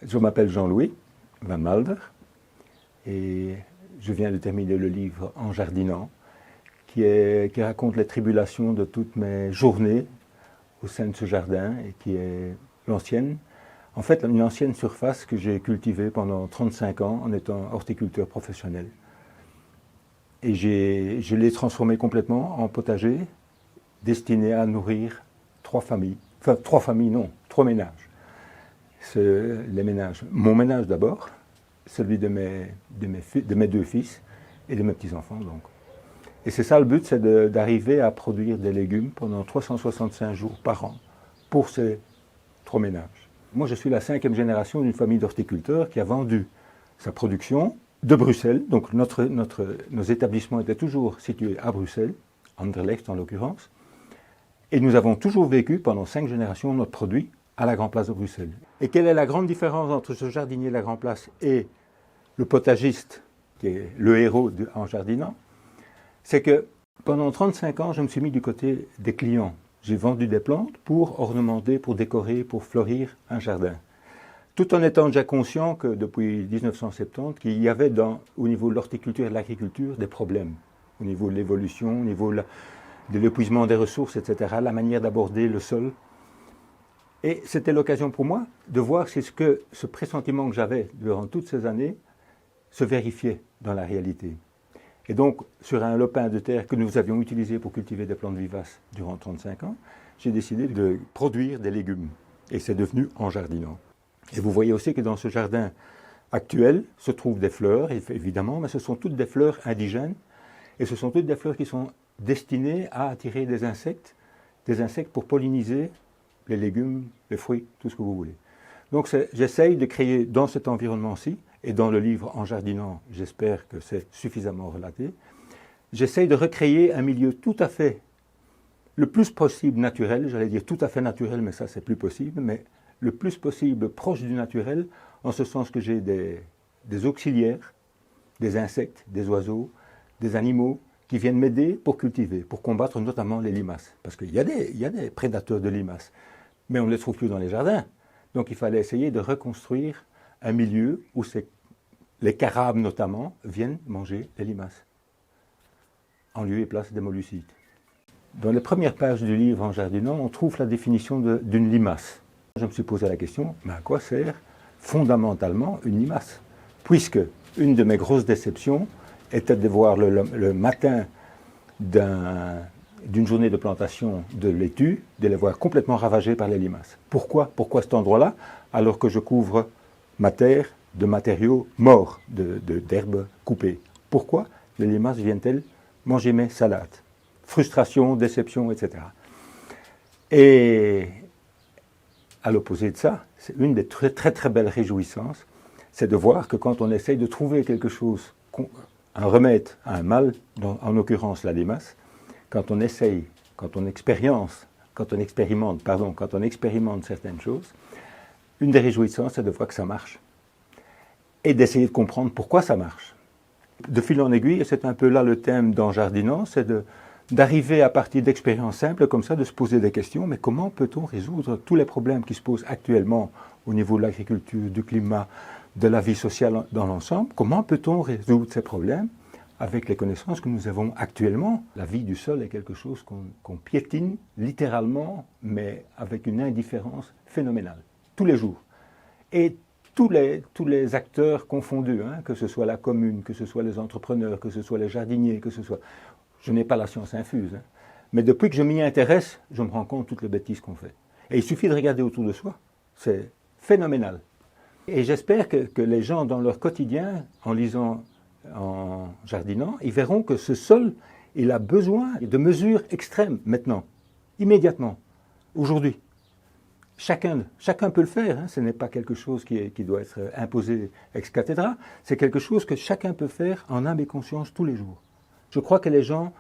Je m'appelle Jean-Louis Van Malder et je viens de terminer le livre En jardinant qui raconte les tribulations de toutes mes journées au sein de ce jardin et qui est une ancienne surface que j'ai cultivée pendant 35 ans en étant horticulteur professionnel. Et je l'ai transformé complètement en potager destiné à nourrir 3 familles. Enfin, 3 familles, non, 3 ménages. Les ménages. Mon ménage d'abord, celui de mes 2 fils et de mes petits-enfants. Donc. Et c'est ça le but, c'est d'arriver à produire des légumes pendant 365 jours par an pour ces 3 ménages. Moi, je suis la 5e génération d'une famille d'horticulteurs qui a vendu sa production de Bruxelles. Donc nos établissements étaient toujours situés à Bruxelles, Anderlecht en l'occurrence. Et nous avons toujours vécu pendant 5 générations notre produit à la Grand Place de Bruxelles. Et quelle est la grande différence entre ce jardinier de la Grand Place et le potagiste, qui est le héros En jardinant? C'est que pendant 35 ans, je me suis mis du côté des clients. J'ai vendu des plantes pour ornementer, pour décorer, pour fleurir un jardin. Tout en étant déjà conscient que depuis 1970, qu'il y avait au niveau de l'horticulture et de l'agriculture des problèmes. Au niveau de l'évolution, au niveau de l'épuisement des ressources, etc., la manière d'aborder le sol. Et c'était l'occasion pour moi de voir si ce pressentiment que j'avais durant toutes ces années se vérifiait dans la réalité. Et donc, sur un lopin de terre que nous avions utilisé pour cultiver des plantes vivaces durant 35 ans, j'ai décidé de produire des légumes. Et c'est devenu En jardinant. Et vous voyez aussi que dans ce jardin actuel se trouvent des fleurs, évidemment, mais ce sont toutes des fleurs indigènes. Et ce sont toutes des fleurs qui sont destinées à attirer des insectes pour polliniser les légumes, les fruits, tout ce que vous voulez. Donc j'essaye de créer dans cet environnement-ci, et dans le livre En jardinant, j'espère que c'est suffisamment relaté, j'essaye de recréer un milieu tout à fait, le plus possible naturel, j'allais dire tout à fait naturel, mais ça c'est plus possible, mais le plus possible proche du naturel, en ce sens que j'ai des auxiliaires, des insectes, des oiseaux, des animaux qui viennent m'aider pour cultiver, pour combattre notamment les limaces. Parce qu'il y a des prédateurs de limaces, mais on ne les trouve plus dans les jardins. Donc il fallait essayer de reconstruire un milieu où les carabes notamment viennent manger les limaces, en lieu et place des molluscides. Dans les premières pages du livre En jardinant, on trouve la définition d'une limace. Je me suis posé la question, mais à quoi sert fondamentalement une limace? Puisque une de mes grosses déceptions était de voir le matin d'une journée de plantation de laitue, de les voir complètement ravagées par les limaces. Pourquoi cet endroit-là, alors que je couvre ma terre de matériaux morts, d'herbes coupées? Pourquoi les limaces viennent-elles manger mes salades? Frustration, déception, etc. Et à l'opposé de ça, c'est une des très très très belles réjouissances, c'est de voir que quand on essaye de trouver quelque chose, un remède à un mal, en l'occurrence la limace, quand on expérimente certaines choses, une des réjouissances, c'est de voir que ça marche. Et d'essayer de comprendre pourquoi ça marche. De fil en aiguille, et c'est un peu là le thème d'En jardinant, c'est d'arriver à partir d'expériences simples comme ça, de se poser des questions, mais comment peut-on résoudre tous les problèmes qui se posent actuellement au niveau de l'agriculture, du climat, de la vie sociale dans l'ensemble? Comment peut-on résoudre ces problèmes avec les connaissances que nous avons actuellement? La vie du sol est quelque chose qu'on piétine littéralement, mais avec une indifférence phénoménale, tous les jours. Et tous les acteurs confondus, que ce soit la commune, que ce soit les entrepreneurs, que ce soit les jardiniers, que ce soit... Je n'ai pas la science infuse, mais depuis que je m'y intéresse, je me rends compte de toutes les bêtises qu'on fait. Et il suffit de regarder autour de soi, c'est phénoménal. Et j'espère que les gens, dans leur quotidien, en lisant En jardinant, ils verront que ce sol, il a besoin de mesures extrêmes maintenant, immédiatement, aujourd'hui. Chacun peut le faire, ce n'est pas quelque chose qui doit être imposé ex cathedra, c'est quelque chose que chacun peut faire en âme et conscience tous les jours. Je crois que les gens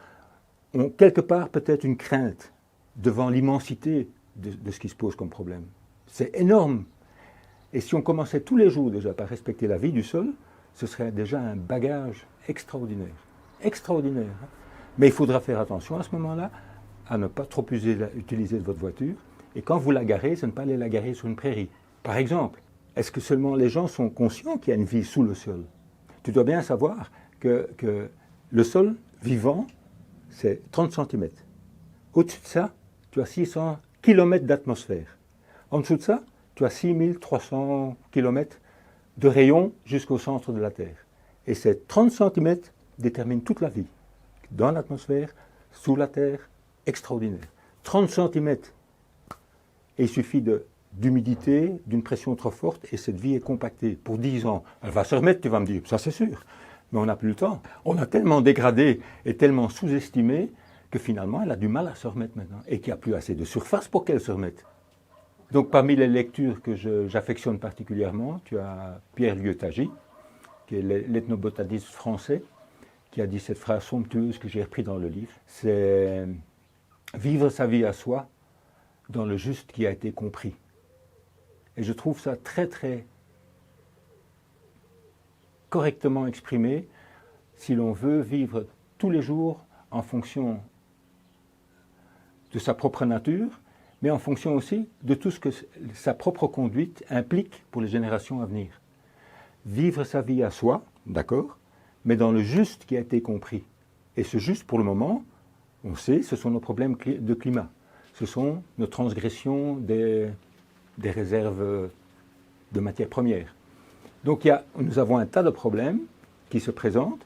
ont quelque part peut-être une crainte devant l'immensité de ce qui se pose comme problème. C'est énorme. Et si on commençait tous les jours déjà par respecter la vie du sol, ce serait déjà un bagage extraordinaire. Extraordinaire. Mais il faudra faire attention à ce moment-là à ne pas trop utiliser votre voiture. Et quand vous la garez, c'est ne pas aller la garer sur une prairie. Par exemple, est-ce que seulement les gens sont conscients qu'il y a une vie sous le sol? Tu dois bien savoir que le sol vivant, c'est 30 cm. Au-dessus de ça, tu as 600 km d'atmosphère. En dessous de ça, tu as 6300 km de rayon jusqu'au centre de la Terre. Et ces 30 cm déterminent toute la vie. Dans l'atmosphère, sous la Terre, extraordinaire. 30 cm. Et il suffit d'humidité, d'une pression trop forte, et cette vie est compactée. Pour 10 ans, elle va se remettre, tu vas me dire, ça c'est sûr. Mais on n'a plus le temps. On a tellement dégradé et tellement sous-estimé que finalement, elle a du mal à se remettre maintenant. Et qu'il n'y a plus assez de surface pour qu'elle se remette. Donc parmi les lectures que j'affectionne particulièrement, tu as Pierre Lietagy, qui est l'ethnobotaniste français, qui a dit cette phrase somptueuse que j'ai reprise dans le livre. C'est « Vivre sa vie à soi dans le juste qui a été compris ». Et je trouve ça très très correctement exprimé si l'on veut vivre tous les jours en fonction de sa propre nature, mais en fonction aussi de tout ce que sa propre conduite implique pour les générations à venir. Vivre sa vie à soi, d'accord, mais dans le juste qui a été compris. Et ce juste, pour le moment, on sait, ce sont nos problèmes de climat. Ce sont nos transgressions des réserves de matières premières. Donc nous avons un tas de problèmes qui se présentent,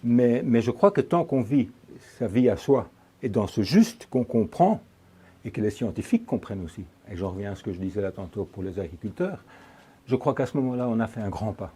mais je crois que tant qu'on vit sa vie à soi, et dans ce juste qu'on comprend, et que les scientifiques comprennent aussi, et j'en reviens à ce que je disais là tantôt pour les agriculteurs, je crois qu'à ce moment-là, on a fait un grand pas.